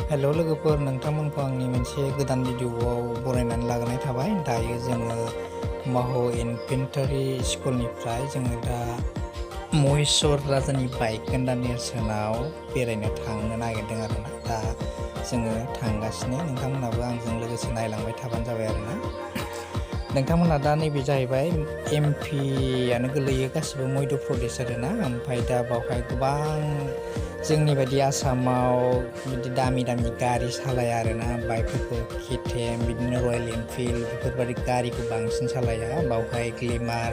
हेल' लोगोफोर, नोंथांमोनखौ आंनि मोनसे गोदान भिडिअ'आव बरायनानै लाग्रोनाय थाबाय। दायो जोङो माह' इनफेन्ट्रि स्कुलनिफ्राय जोङो दा महेश्वर राजानि बायखोन्दा नेरसोनाव बेरायनो थांनो नागिरदों आरोना। दा जोङो थांगासिनो, नोंथांमोनाबो आंजों लोगोसे नायलांबाय थाबानो जाबाय आरोना। नोंथांमोना दा नैबे जाहैबाय एमपिआनो गोलैयो, गासिबो मध्य प्रदेश आरोना। ओमफ्राय दा बावहाय गोबां जोंनि बायदि आसामाव बिदि दामि गारि सालाया आरोना। बाइकफोरखौ केटिएम, बिदिनो रयेल एनफिल्ड बेफोरबायदि गारिखौ बांसिन सालाया। बावहाय ग्लेमार,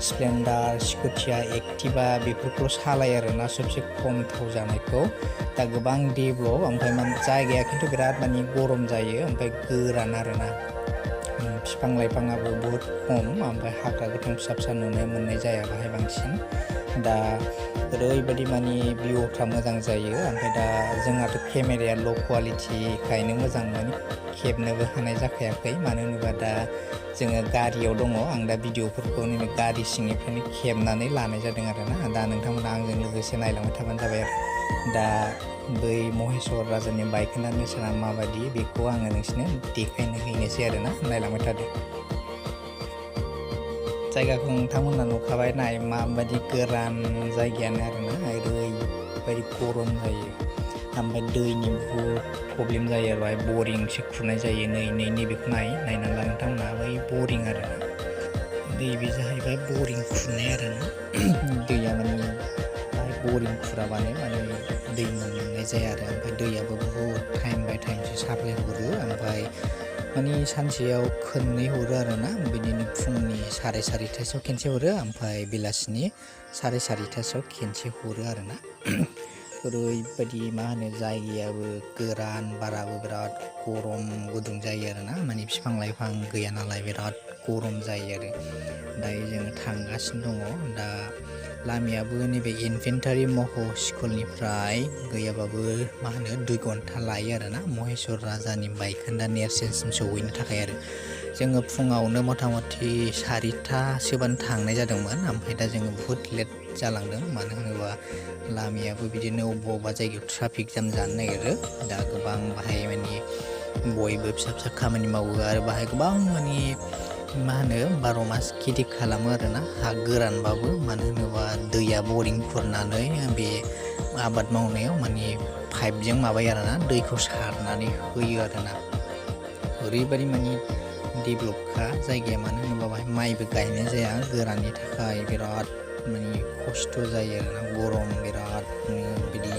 स्प्लेन्डार, स्कुटिया, एक्टिभा बेफोरखौल' सालायो आरोना, सबसे खम थाव जानायखौ। दा गोबां डेभलप, ओमफ्राय जायगाया खिन्थु बिराद गरम जायो, ओमफ्राय गोरान आरोना। बिफां लाइफाङाबो बहुद खम, ओमफ्राय हाग्रा गोथां फिसा फिसा नुनो मोननाय जाया बाहाय बांसिन। दा ओरैबायदि भिउफ्रा मोजां जायो। ओमफ्राय दा जोंहाथ' केमेराया ल' क्वालिटिखायनो मोजां खेबनोबो हानाय जाखायाखै। मानो होनोबा दा जोङो गारियाव दङ। आं दा भिडिअफोरखौ नैबे गारि सिंनिफ्रायनो खेबनानै लानाय जादों आरोना। दा नोंथांमोना आंजों लोगोसे नायलांबाय थाबानो जाबाय आरो। दा बै महेश्वर राजानि बायखोन्दा नेरसोना माबायदि बेखौ आङो नोंसिनो देखायनो हैनोसै आरोना, नायलांबाय थादो। जायगाखौ नोंथांमोना नुखाबाय, नाय माबायदि गोरान जायगायानो आरोना, ओरैबायदि गरम जायो। ओमफ्राय दैनि बहुद प्रब्लेम जायो आरो, बेहाय बरिंसो खुरनाय जायो। नैबेखौ नायनानै ला नोंथांमोना, बै बरिं आरोना। नैबे जाहैबाय बरिं खुरनाय आरोना। दैया बाहाय बरिं खुराबानो दै मोननाय जाया आरो। ओमफ्राय दैयाबो बहुद टाइम बाय टाइमसो साप्लाय हरो। ओमफ्राय सानसेयाव खननै हरो आरोना। बिदिनो फुंनि 4:30टासोआव खेनसे हरो, ओमफ्राय बेलासिनि 4:30टासोआव खेनसे हरो आरोना। ओरैबायदि जायगायाबो गोरान, बाराबो बिराद गरम गुदुं जायो आरोना। बिफां लाइफां गैया नालाय बिराद गरम जायो आरो। दायो जोङो थांगासिनो दङ। दा लामायाबो नैबे इनफेन्ट्रि माह' स्कुलनिफ्राय गैयाबाबो 2 घन्टा लायो आरोना, महेश्वर राजानि बायखोन्दा नेरसोनसिम सौहैनो थाखाय आरो। जोङो फुङावनो मथा मथि 4:00टासोबानो थांनाय जादोंमोन। ओमफ्राय दा जोङो बहुद लेट जालांदों। मानो होनोबा लामायाबो बिदिनो अबेबा जायगायाव ट्राफिक जाम जानो नागिरो। दा गोबां बाहाय बयबो फिसा फिसा खामानि मावो, आरो बाहाय गोबां 12 मास खेथि खालामो आरोना, हा गोरानबाबो। मानो होनोबा दैया बरिं खुरनानै बे आबाद मावनायाव पाइपजों माबायो आरोना, दैखौ सारनानै होयो आरोना। ओरैबायदि डेभलपखा जायगाया। मानो होनोबा बाहाय माइबो गायनाय जाया, गोराननि थाखाय बिराद खस्थ' जायो आरोना। गरम बिराद, बिदि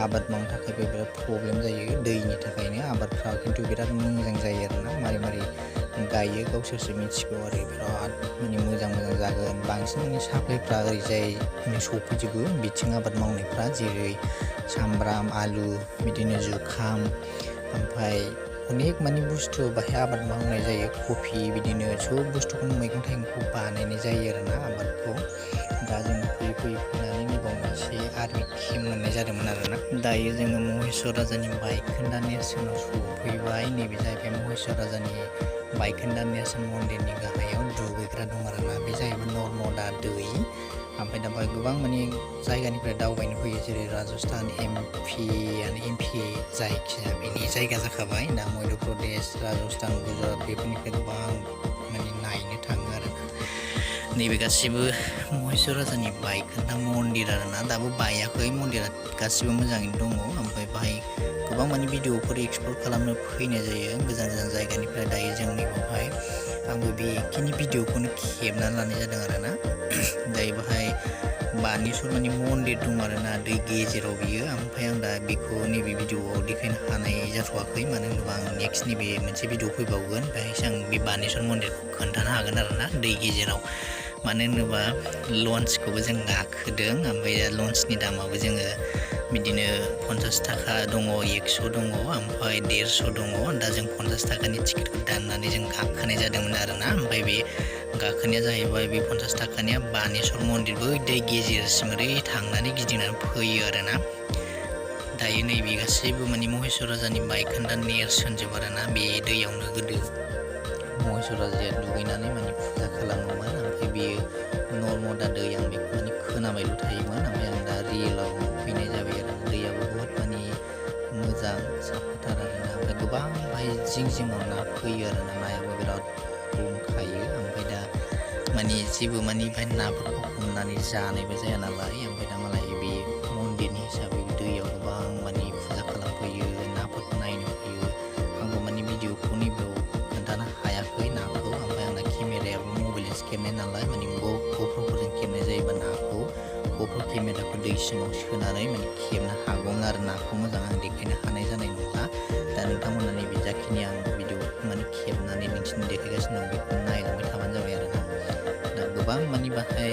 आबाद मावनो थाखायबो बिराद प्रब्लेम जायो दैनि थाखायनो। आबादफ्रा खिन्थु बिराद मोजां जायो आरोना। मारै गायो गावसोरसो मिथिगौ आरो। बिराद मोजां जागोन। बांसिन साप्लायफ्रा ओरैजाय सफैजोबो, बिथिं आबाद मावनायफ्रा, जेरै सामब्राम, आलु, बिदिनो जुखाम, ओमफ्राय अनेक बुस्थु बाहाय आबाद मावनाय जायो। कफि, बिदिनो सब बुस्थुखौनो मैगं थाइगंखौ बानायनाय जायो आरोना, आबादखौ। दा जों फैनानै नैबाव मोनसे आर्मि केम्प मोननाय जादोंमोन आरोना। दायो जोङो महेश्वर राजानि बायखोन्दा नेरसोनाव सफैबाय। नैबे जाहैबाय महेश्वर राजानि बायखोन्दा नेरसोन मन्दिरनि गाहायाव दुगैग्रा दं आरोना। बे जाहैबाय नर्मदा दै। ओमफ्राय दा बेहाय गोबां जायगानिफ्राय दावबायनो फैयो, जेरै राजस्थान एमपि जायखिया बेनि जायगा जाखाबाय। दा मध्य प्रदेश, राजस्थान, गुजरात बेफोरनिफ्राय गोबां नायनो थाङो आरोना। नैबे गासिबो महेश्वर राजानि बायखोन्दा मन्दिर आरोना। दाबो बायाखै, मन्दिरा गासिबो मोजाङैनो दङ। ओमफ्राय बाहाय गोबां भिडिअफोर एक्सप्लर खालामनो फैनाय जायो गोजान गोजान जायगानिफ्राय। दायो जोंनि बेवहाय आंबो बेखिनि भिडिअखौनो खेबनानै लानाय जादों आरोना। दायो बाहाय बानेश्वर मन्दिर दं आरोना, दै गेजेराव बियो। ओमफ्राय आं दा बेखौ नैबे भिडिअआव देखायनो हानाय जाथ'वाखै। मानो होनोबा आं नेक्स्ट नैबे मोनसे भिडिअ फैबावगोन, बेहायसो आं बे बानेश्वर मन्दिरखौ खोन्थानो हागोन आरोना, दै गेजेराव। मानो होनोबा लन्चखौबो जों गाखोदों, ओमफ्राय लन्चनि दामाबो जोङो बिदिनो 50 थाखा दङ, 100 दङ, ओमफ्राय 150 दङ। दा जों 50 थाखानि टिकेटखौ दाननानै जों गाखोनाय जादोंमोन आरोना। ओमफ्राय बे गाखोनाया जाहैबाय, बे 50 थाखानिया बानेश्वर मन्दिर, बै दै गेजेरसिम ओरै थांनानै गिदिंनानै फैयो आरोना। दायो नैबे गासैबो महेश्वर राजानि बायखोन्दा नेरसोनजोब आरोना। बे दैयावनो गोदो महेश्वर राजाया दुगैनानै फुजा खालामोमोन। ओमफ्राय बेयो नर्मदा दै, आं बेखौ खोनाबायल' थायोमोन। ओमफ्राय आं दा रियेलाव फैनाय जाबाय आरो। दैयाबो बहुद मोजां, साफाथार आरोना ओमफ्राय गोबां बाहाय जिङाव ना फैयो आरोना नायाबो बिराद दंखायो ओमफ्राय दा माने जेबो माने बाहाय नाफोरखौ हमनानै जानायबो जाया नालाय ओमफ्राय दा मालाय बे मन्दिरनि हिसाबै दैयाव गोबां माने फुजा खालामफैयो नाफोरखौ नायनो फैयो आंबो माने भिडिअखौ नैबेयाव खोन्थानो हायाखै नाखौ ओमफ्राय आंना केमेरायाबो मबाइलजोंसो खेबनाय नालाय माने ग'प्र'फोरजों खेबनाय जायोबा नाखौ ग'प्र' केमेराखौ दै सिङाव सोनानै माने खेबनो हागौमोन आरो नाखौ मोजां आं देखायनो हानाय जानाय नङा दा नोंथांमोना नैबे जाखिनि आं भिडिअ माने खेबनानै नोंसोरनो देखायगासिनो दं बेखौ नायलांबाय थाबानो जाबाय आरोना दा गोबां माने बाहाय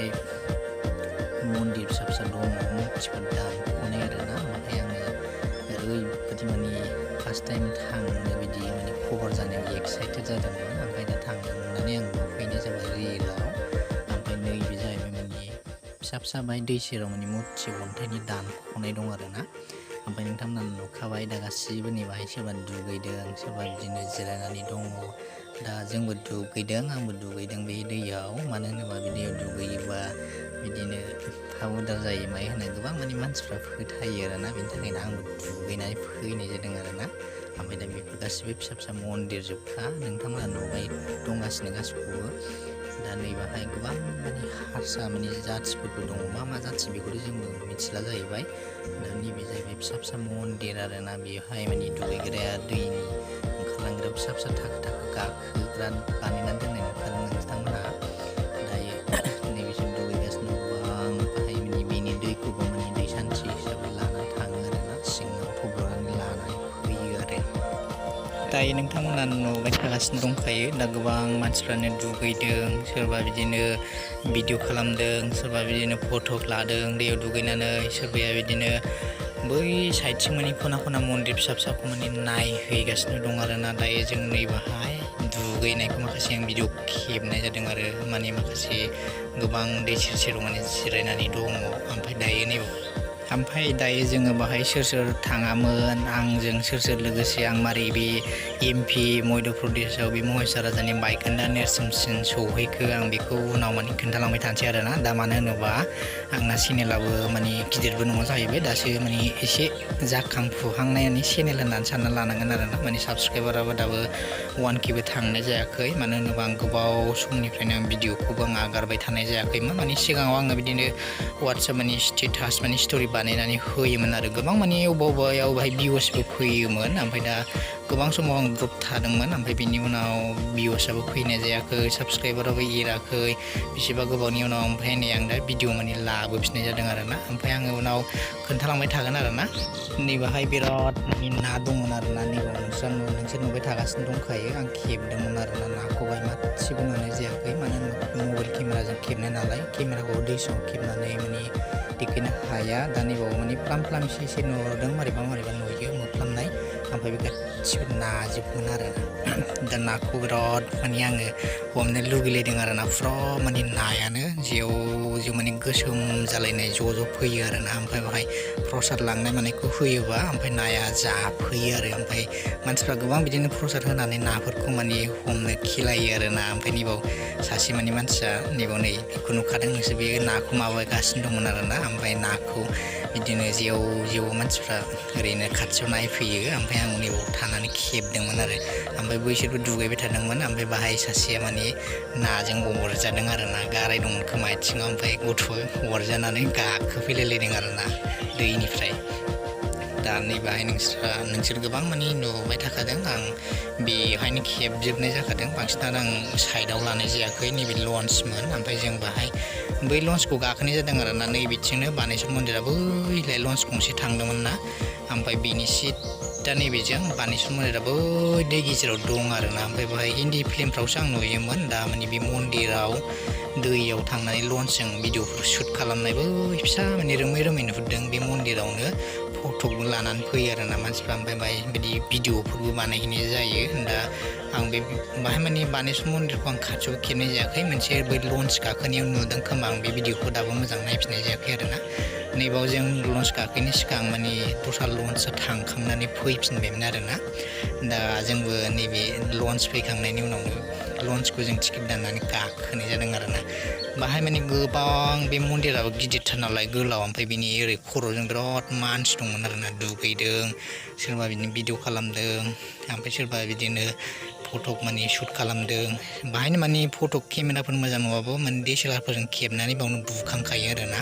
मन्दिर फिसा फिसा दङ मुर्तिफोर दानख'नाय आरोना ओमफ्राय आङो ओरैबायदि माने फार्स्ट टाइम थांनो बिदि माने खबर जानायाव एक्साइटेड जादोंमोन ओमफ्राय दा थांनो मोननानै आं नुफैनाय जाबाय रियेलाव ओमफ्राय नैबे जाहैबाय माने फिसा फिसा बाहाय दै सेराव माने मुर्ति अन्थाइनि दानख'नाय दं आरोना ओमफ्राय नोंथांमोना नुखाबाय दा गासिबो नै बाहाय सोरबा दुगैदों सोरबा बिदिनो जिरायनानै दङ दा जोंबो दुगैदों आंबो दुगैदों बे दैयाव मानो होनोबा बे दैयाव दुगैयोबा बिदिनो थाब उदार जायो मायो होनना गोबां माने मानसिफ्रा फोथायो आरोना बेनि थाखायनो आंबो दुगैनानै फैनाय जादों आरोना ओमफ्राय दा बेफोर गासिबो फिसा फिसा मन्दिर जोबखा नोंथांमोना नुबाय दंगासिनो गासिखौबो दा नैबाहाय गोबां माने हारसा माने जाथिफोरबो दङ मा जाथि बेखौथ' जोंबो मिथिला जाहैबाय दा नैबे जाहैबाय फिसा फिसा मन्दिर आरोना बेवहाय माने दुगैग्राया दैनि ओंखारलांग्रा फिसा फिसा थाखो थाखो गाखोग्रा बानायनानै दोननाय नुखादों नोंथांमोना दायो नैबेसिम दुगैगासिनो गोबां बाहाय माने बेनि दैखौबो माने दै सान्थि हिसाबै लानानै थाङो आरोना सिङाव थब्ल'नानै लानानै फैयो आरो दायो नोंथांमोना नुबाय थागासिनो दंखायो दा गोबां मानसिफ्रानो दुगैदों सोरबा बिदिनो भिडिअ खालामदों सोरबा बिदिनो फट' लादों दैयाव दुगैनानै सोरबाया बिदिनो बै साइडथिं माने खना खना मन्दिर फिसा फिसाखौ माने नायहैगासिनो दं आरोना दायो जों नैबाहाय दुगैनायखौ माखासे आं भिडिअ खेबनाय जादों आरो माने माखासे गोबां दै सेर सेराव माने जिरायनानै दङ ओमफ्राय दायो जोङो बाहाय सोर सोर थाङामोन आंजों सोर सोर लोगोसे आं मारै बे MP मध्य प्रदेशआव बे महिषा राजानि बायखोन्दा नेरसोनसिम सौहैखो आं बेखौ उनाव माने खोन्थालांबाय थानोसै आरोना दा मानो होनोबा आंना चेनेलाबो माने गिदिरबो नङा जाहैबाय दासो माने एसे जाखांफुहांनायनि चेनेल होननानै सानना लानांगोन आरोना माने साबसक्राइबाराबो दाबो 1K थांनाय जायाखै मानो होनोबा आं गोबाव समनिफ्रायनो आं भिडिअखौबो आं आगारबाय थानाय जायाखैमोन माने सिगाङाव आङो बिदिनो वाट्सएप माने स्टेटास माने स्ट'रि बानायनानै होयोमोन आरो गोबां माने अबेयाव बाहाय भिउसबो फैयोमोन ओमफ्राय दा गोबां समाव आं द्रप थादोंमोन ओमफ्राय बिनि उनाव भिउसआबो फैनाय जायाखै साबसक्राइबाराबो एराखै बेसेबा गोबावनि उनाव ओमफ्राय नै आं दा भिडिअ माने लाबोफिननाय जादों आरोना ओमफ्राय आङो उनाव खोन्थालांबाय थागोन आरोना नैबाहाय बिराद माने ना दंमोन आरोना नैबाव नोंसोर नुबाय थागासिनो दंखायो आं खेबदोंमोन आरोना नाखौहाय मासेबो नुनाय जायाखै मानो होनोबा मबाइल केमेराजों खेबनाय नालाय केमेराखौ दै सिङाव खेबनानै माने देखायनो हाया दा नैबाव माने फ्लाम एसे नुदों मारैबा नुयो मोफ्लामनाय ओमफ्राय बे गासिबो नाजोबमोन आरोना दा नाखौ बिराद माने आङो हमनो लुगैलायदों आरोना फुरा माने नायानो जेव माने गोसोम जालायनाय ज' फैयो आरोना ओमफ्राय बेवहाय प्रसाद लांनाय मानायखौ होयोबा ओमफ्य नाया जाफैयो आरो ओमफ्राय मानसिफ्रा गोबां बिदिनो प्रसाद होनानै नाफोरखौ माने हमनो खिलायो आरोना ओमफ्राय नैबाव सासे माने मानसिया नैबाव नै बेखौ नुखादों नोंसोर बे नाखौ माबागासिनो दंमोन आरोना ओमफ्राय नाखौ बिदिनो जेव मानसिफ्रा ओरैनो खाथियाव नायफैयो ओमफ्राय आं नैबाव थानानै खेबदोंमोन आरो ओमफ्राय बैसोरबो दुगैबाय थादोंमोन ओमफ्राय बाहाय सासेया माने नाजों अरजादों आरोना गाराय दंमोन खोमा आथिङाव ओमफ्राय गथ'आ अरजानानै गाखोफैलायलायदों आरोना दैनिफ्राय दा नैबाहाय नोंसोर गोबां माने नुबाय थाखादों आं बेवहायनो खेबजोबनाय जाखादों बांसिनानो आं साइडआव लानाय जायाखै नैबे लन्चमोन ओमफ्राय जों बाहाय बै लन्चखौ गाखोनाय जादों आरोना नैबेथिंनो बानेश्वर मन्दिरा बैलाय लन्च गंसे थांदोंमोन ना ओमफ्राय बेनि दा नैबेजों बानेश्वर मन्दिरा बै दै गेजेराव दं आरोना ओमफ्राय बेहाय हिन्दी फिल्मफ्रावसो आं नुयोमोन दा माने बे मन्दिराव दैयाव थांनानै लन्चजों भिडिअफोर शुट खालामनाय बै फिसा माने रोमै नुहुरदों बे मन्दिरावनो फट'बो लानानै फैयो आरोना मानसिफ्रा ओमफ्राय बाहाय बिदि भिडिअफोरबो बानायहैनाय जायो दा आं बे बाहाय माने बानेश्वर मन्दिरखौ आं खाथियाव खेबनाय जायाखै मोनसे बै लन्च गाखोनायाव नुदों खोमा आं बे भिडिअखौ दाबो मोजां नायफिननाय जायाखै आरोना नैबाव जों लन्च गाखोनायनि सिगां माने दस्रा लन्चआ थांखांनानै फैफिनबायमोन आरोना दा जोंबो नैबे लन्च फैखांनायनि उनावनो लन्चखौ जों टिकेट दाननानै गाखोनाय जादों आरोना बाहाय माने गोबां बे मन्दिराबो गिदिरथार नालाय गोलाव ओमफ्राय बिनि ओरै खर'जों बिराद मानसि दंमोन आरोना दुगैदों सोरबा बिदिनो भिडिअ खालामदों ओमफ्राय सोरबा बिदिनो फटक माने शुट खालामदों बाहायनो माने फटक केमेराफोर मोजां नङाबाबो माने DSLRफोरजों खेबनानै बावनो बुखांखायो आरोना